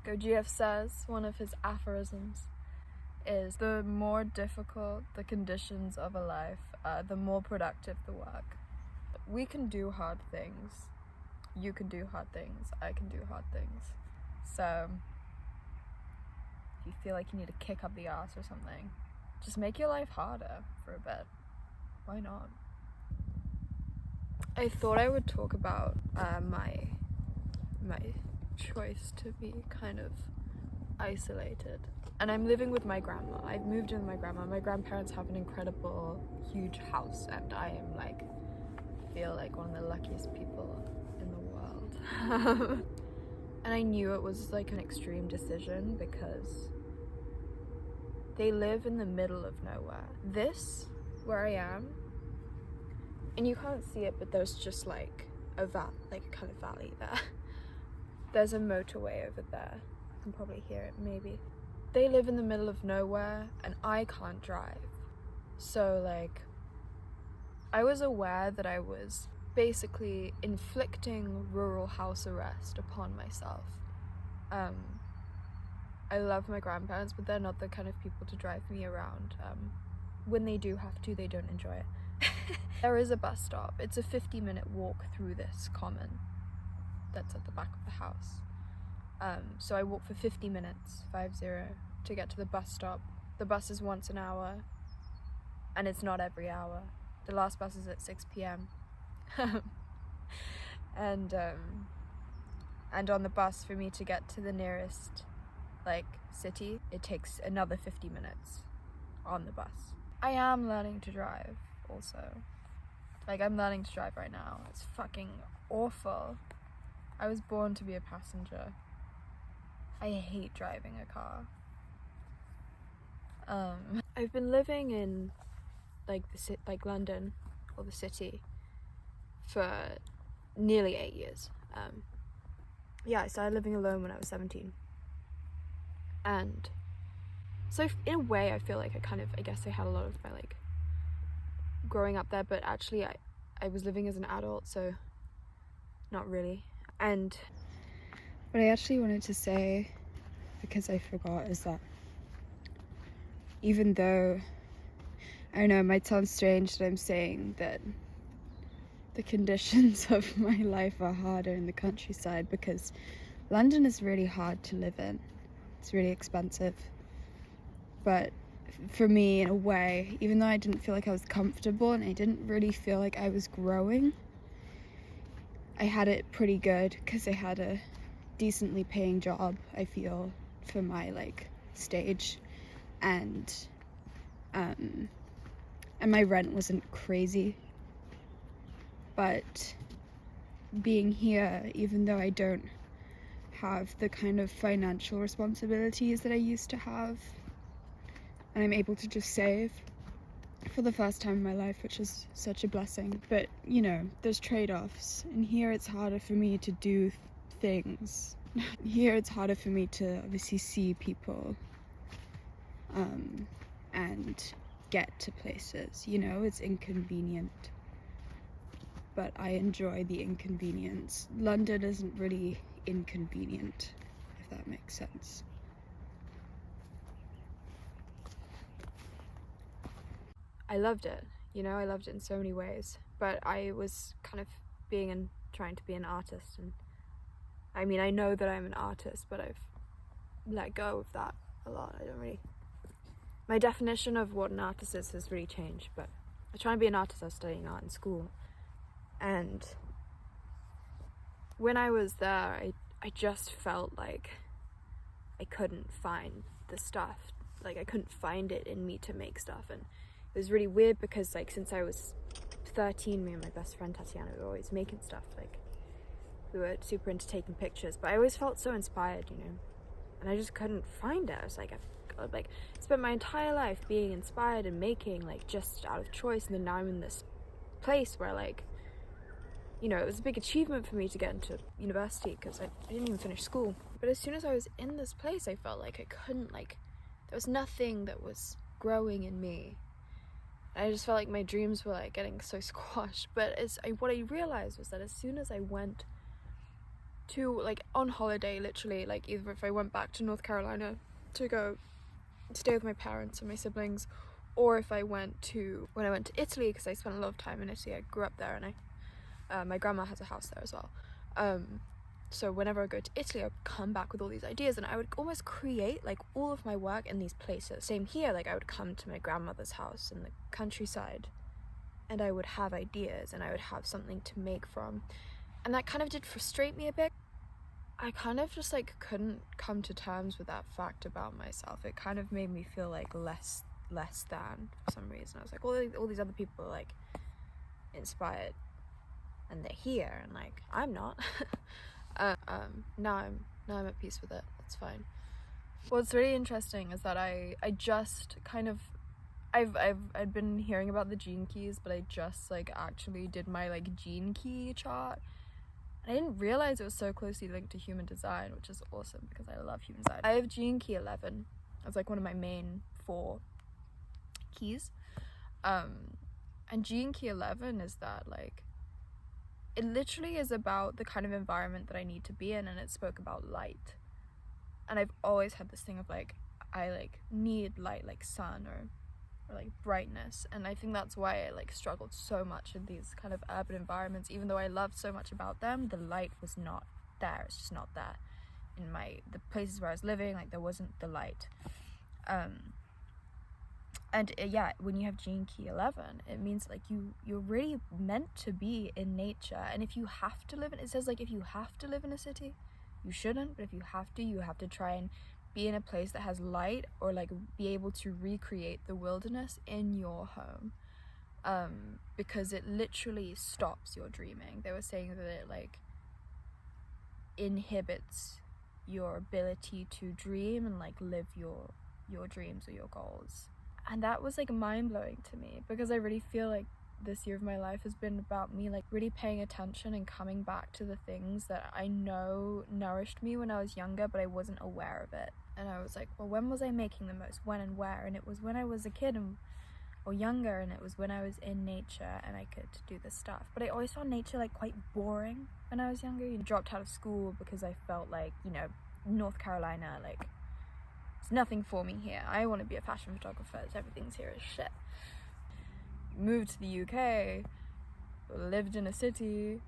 Gurdjieff says, one of his aphorisms, is the more difficult the conditions of a life, the more productive the work. We can do hard things. You can do hard things. I can do hard things. So if you feel like you need to kick up the ass or something, just make your life harder for a bit. Why not? I thought I would talk about my choice to be kind of isolated. And I'm living with my grandma. I've moved in with my grandma. My grandparents have an incredible, huge house, and I am like, feel like one of the luckiest people in the world. And I knew it was like an extreme decision because they live in the middle of nowhere. This, where I am, and you can't see it, but there's just like a kind of valley there. There's a motorway over there. You can probably hear it, maybe. They live in the middle of nowhere, and I can't drive. So like, I was aware that I was basically inflicting rural house arrest upon myself. I love my grandparents, but they're not the kind of people to drive me around. When they do have to, they don't enjoy it. There is a bus stop. It's a 50-minute walk through this common that's at the back of the house. So I walk for 50 minutes, 50, to get to the bus stop. The bus is once an hour, and it's not every hour. The last bus is at 6 p.m. And on the bus, for me to get to the nearest city, it takes another 50 minutes on the bus. I am learning to drive also. I'm learning to drive right now. It's fucking awful. I was born to be a passenger. I hate driving a car. I've been living in London, or the city, for nearly 8 years. I started living alone when I was 17. And so in a way I feel like I guess I had a lot of my growing up there, but actually I was living as an adult, so not really. And what I actually wanted to say, because I forgot, is that even though, I don't know, it might sound strange that I'm saying that the conditions of my life are harder in the countryside, because London is really hard to live in. It's really expensive. But for me, in a way, even though I didn't feel like I was comfortable and I didn't really feel like I was growing, I had it pretty good because I had a decently paying job, I feel, for my stage, and my rent wasn't crazy. But being here, even though I don't have the kind of financial responsibilities that I used to have, and I'm able to just save for the first time in my life, which is such a blessing. But there's trade-offs, and here it's harder for me to do things. Here it's harder for me to obviously see people and get to places. It's inconvenient, but I enjoy the inconvenience. London isn't really inconvenient, if that makes sense. I loved it, I loved it in so many ways, but I was kind of trying to be an artist, and I mean, I know that I'm an artist, but I've let go of that a lot. My definition of what an artist is has really changed, but I try to be an artist. I was studying art in school, and when I was there, I just felt like I couldn't find the stuff. I couldn't find it in me to make stuff, and it was really weird because since I was 13, me and my best friend Tatiana were always making stuff. We were super into taking pictures, but I always felt so inspired, and I just couldn't find it. I was I've spent my entire life being inspired and making just out of choice, and then now I'm in this place where it was a big achievement for me to get into university because I didn't even finish school. But as soon as I was in this place, I felt like I couldn't, there was nothing that was growing in me. I just felt like my dreams were getting so squashed. But what I realized was that as soon as I went to, like, on holiday, literally, like, either if I went back to North Carolina to go stay with my parents and my siblings, or if I went to, when I went to Italy, because I spent a lot of time in Italy, I grew up there, and my grandma has a house there as well. So whenever I go to Italy, I would come back with all these ideas, and I would almost create, like, all of my work in these places. Same here, like, I would come to my grandmother's house in the countryside, and I would have ideas, and I would have something to make from. And that kind of did frustrate me a bit. I kind of just, like, couldn't come to terms with that fact about myself. It kind of made me feel like less than, for some reason. I was like, all these other people are, like, inspired, and they're here, and, like, I'm not. Now I'm at peace with it. It's fine. What's really interesting is that I just kind of, I'd been hearing about the gene keys, but I just, like, actually did my, like, gene key chart. I didn't realize it was so closely linked to human design, which is awesome because I love human design. I have gene key 11 as, like, one of my main 4 keys. And gene key 11 is that, like, it literally is about the kind of environment that I need to be in, and it spoke about light. And I've always had this thing of, like, I, like, need light, like sun or like brightness, and I think that's why I, like, struggled so much in these kind of urban environments. Even though I loved so much about them, the light was not there. It's just not there in the places where I was living. Like, there wasn't the light. And yeah, when you have gene key 11, it means, like, you're really meant to be in nature. And if you have to live in, it says, like, if you have to live in a city, you shouldn't, but if you have to try and be in a place that has light, or, like, be able to recreate the wilderness in your home, because it literally stops your dreaming. They were saying that it, like, inhibits your ability to dream and, like, live your dreams or your goals. And that was, like, mind-blowing to me, because I really feel like this year of my life has been about me, like, really paying attention and coming back to the things that I know nourished me when I was younger, but I wasn't aware of it. And I was like, well, when was I making the most? When and where? And it was when I was a kid or younger, and it was when I was in nature and I could do this stuff. But I always found nature, like, quite boring when I was younger. I dropped out of school because I felt like, you know, North Carolina, like, it's nothing for me here. I want to be a fashion photographer. Everything's here is shit. Moved to the UK, lived in a city.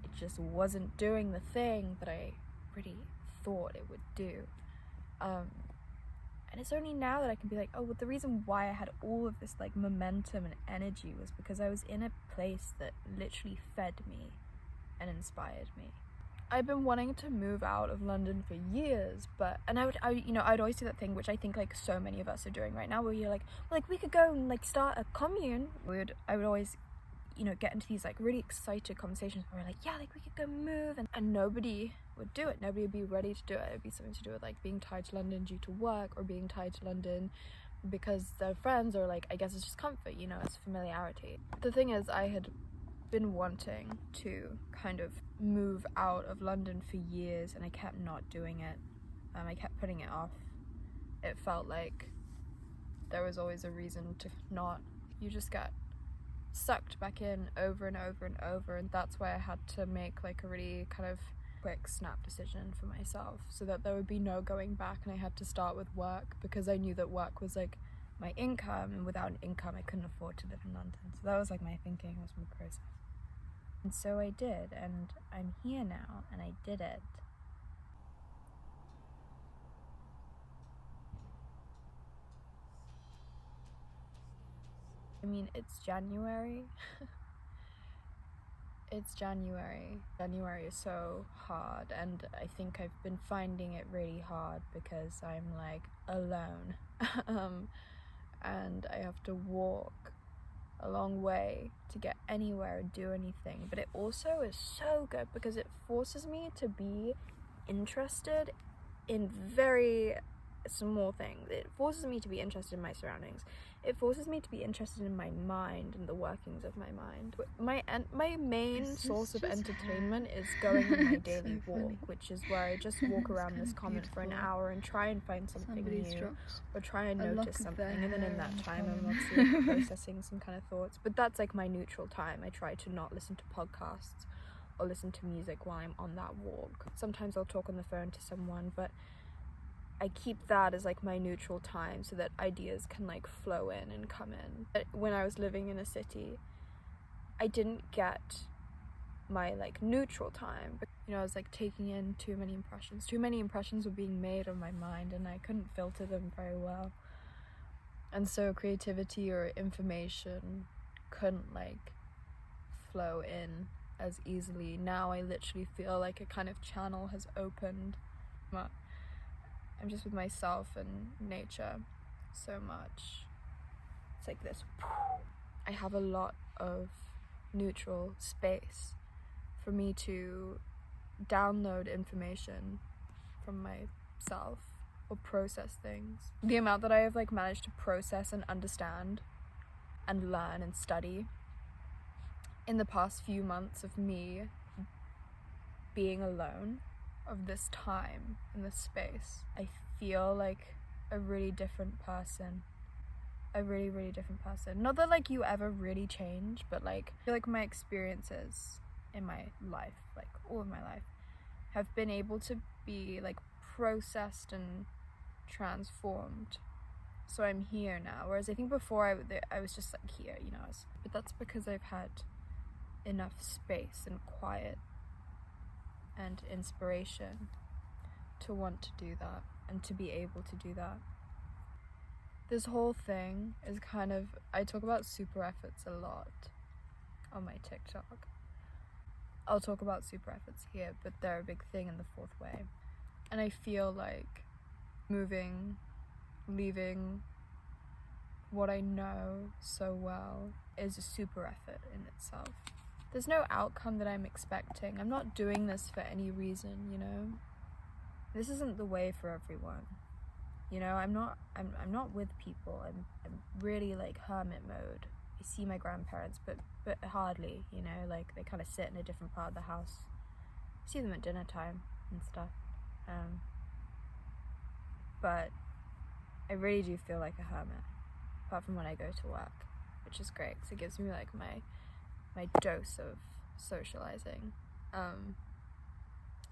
It just wasn't doing the thing that I really thought it would do. And it's only now that I can be like, oh, well, the reason why I had all of this, like, momentum and energy was because I was in a place that literally fed me and inspired me. I've been wanting to move out of London for years, and I'd always do that thing, which I think, like, so many of us are doing right now, where you're like, well, like, we could go and, like, start a commune. I would always, you know, get into these, like, really excited conversations where we're like, yeah, like, we could go move, and nobody would do it. Nobody would be ready to do it. It would be something to do with, like, being tied to London due to work, or being tied to London because they're friends, or, like, I guess it's just comfort, you know, it's familiarity. The thing is, I had been wanting to kind of move out of London for years, and I kept not doing it. I kept putting it off. It felt like there was always a reason to not. You just get sucked back in over and over and over, and that's why I had to make, like, a really kind of quick snap decision for myself, so that there would be no going back, and I had to start with work, because I knew that work was, like, my income, and without an income I couldn't afford to live in London. So that was, like, my thinking, was my process. And so I did, and I'm here now, and I did it. I mean, it's January. It's January. January is so hard, and I think I've been finding it really hard because I'm, like, alone. And I have to walk a long way to get anywhere or do anything, but it also is so good because it forces me to be interested in very small things. It forces me to be interested in my surroundings. It forces me to be interested in my mind and the workings of my mind. My main source of entertainment is going on my daily walk, which is where I just walk around this common for an hour and try and find something new, or try and notice something, and then in that time I'm obviously processing some kind of thoughts. But that's, like, my neutral time. I try to not listen to podcasts or listen to music while I'm on that walk. Sometimes I'll talk on the phone to someone, but I keep that as like my neutral time so that ideas can like flow in and come in. But when I was living in a city, I didn't get my like neutral time. You know, I was like taking in too many impressions. Too many impressions were being made on my mind and I couldn't filter them very well. And so creativity or information couldn't like flow in as easily. Now I literally feel like a kind of channel has opened. I'm just with myself and nature so much. It's like this. I have a lot of neutral space for me to download information from myself or process things. The amount that I have like managed to process and understand and learn and study in the past few months of me being alone, of this time in this space, I feel like a really different person. A really, really different person. Not that like you ever really change, but like I feel like my experiences in my life, like all of my life, have been able to be like processed and transformed. So I'm here now, whereas I think before I was just like here, you know, but that's because I've had enough space and quiet and inspiration to want to do that and to be able to do that. This whole thing is kind of, I talk about super efforts a lot on my TikTok. I'll talk about super efforts here, but they're a big thing in the fourth way. And I feel like moving, leaving what I know so well is a super effort in itself. There's no outcome that I'm expecting. I'm not doing this for any reason, you know? This isn't the way for everyone. You know, I'm not with people. I'm really like hermit mode. I see my grandparents, but hardly, you know, like they kind of sit in a different part of the house. I see them at dinner time and stuff. But I really do feel like a hermit, apart from when I go to work, which is great because it gives me like my dose of socializing. I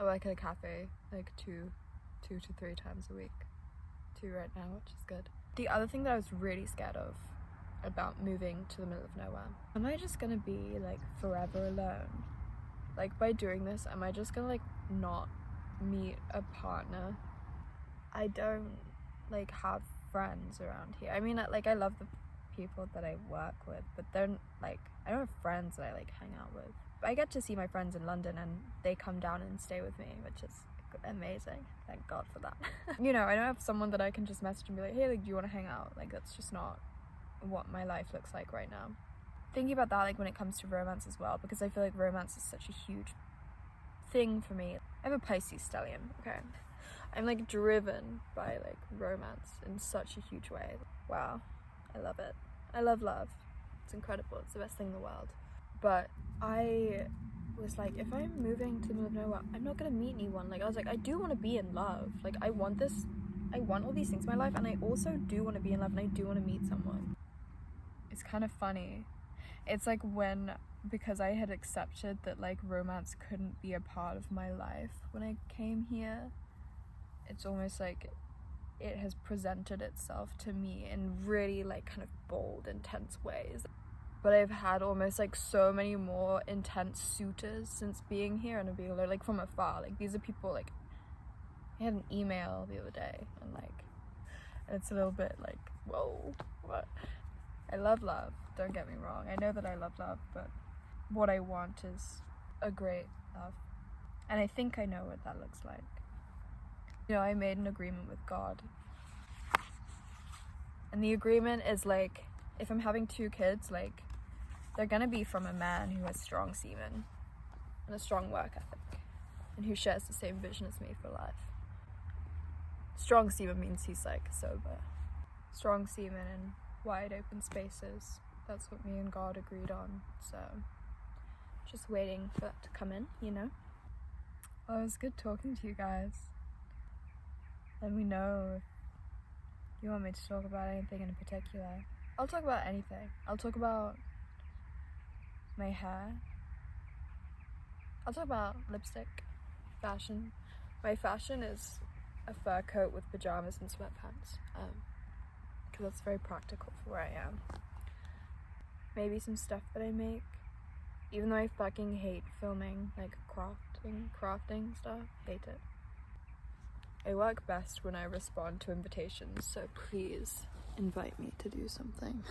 work at a cafe like two to 3 times a week. 2 right now, which is good. The other thing that I was really scared of about moving to the middle of nowhere, am I just gonna be like forever alone? Like by doing this, am I just gonna like not meet a partner? I don't like have friends around here. I mean, like I love the people that I work with, but they're like, I don't have friends that I like hang out with. I get to see my friends in London and they come down and stay with me, which is amazing. Thank God for that. You know, I don't have someone that I can just message and be like, hey, like, do you want to hang out? Like, that's just not what my life looks like right now. Thinking about that, like, when it comes to romance as well, because I feel like romance is such a huge thing for me. I have a Pisces stellium, okay? I'm, like, driven by, like, romance in such a huge way. Wow. I love it. I love love. It's incredible. It's the best thing in the world. But I was like, if I'm moving to the middle of nowhere, I'm not gonna meet anyone. Like, I was like, I do want to be in love. Like, I want all these things in my life, and I also do want to be in love, and I do want to meet someone. It's kind of funny. It's like because I had accepted that like romance couldn't be a part of my life when I came here, it's almost like it has presented itself to me in really like kind of bold, intense ways. But I've had almost like so many more intense suitors since being here and being like from afar. Like these are people like, I had an email the other day and it's a little bit like, whoa, what? I love love, don't get me wrong. I know that I love love, but what I want is a great love. And I think I know what that looks like. You know, I made an agreement with God. And the agreement is like, if I'm having 2 kids, like, they're gonna be from a man who has strong semen and a strong work ethic and who shares the same vision as me for life. Strong semen means he's like sober. Strong semen in wide open spaces. That's what me and God agreed on. So just waiting for that to come in, you know? Well, it was good talking to you guys. Let me know if you want me to talk about anything in particular. I'll talk about anything. I'll talk about my hair. I'll talk about lipstick fashion. My fashion is a fur coat with pajamas and sweatpants, because that's very practical for where I am. Maybe some stuff that I make, even though I fucking hate filming, like crafting stuff, hate it. I work best when I respond to invitations, so please invite me to do something.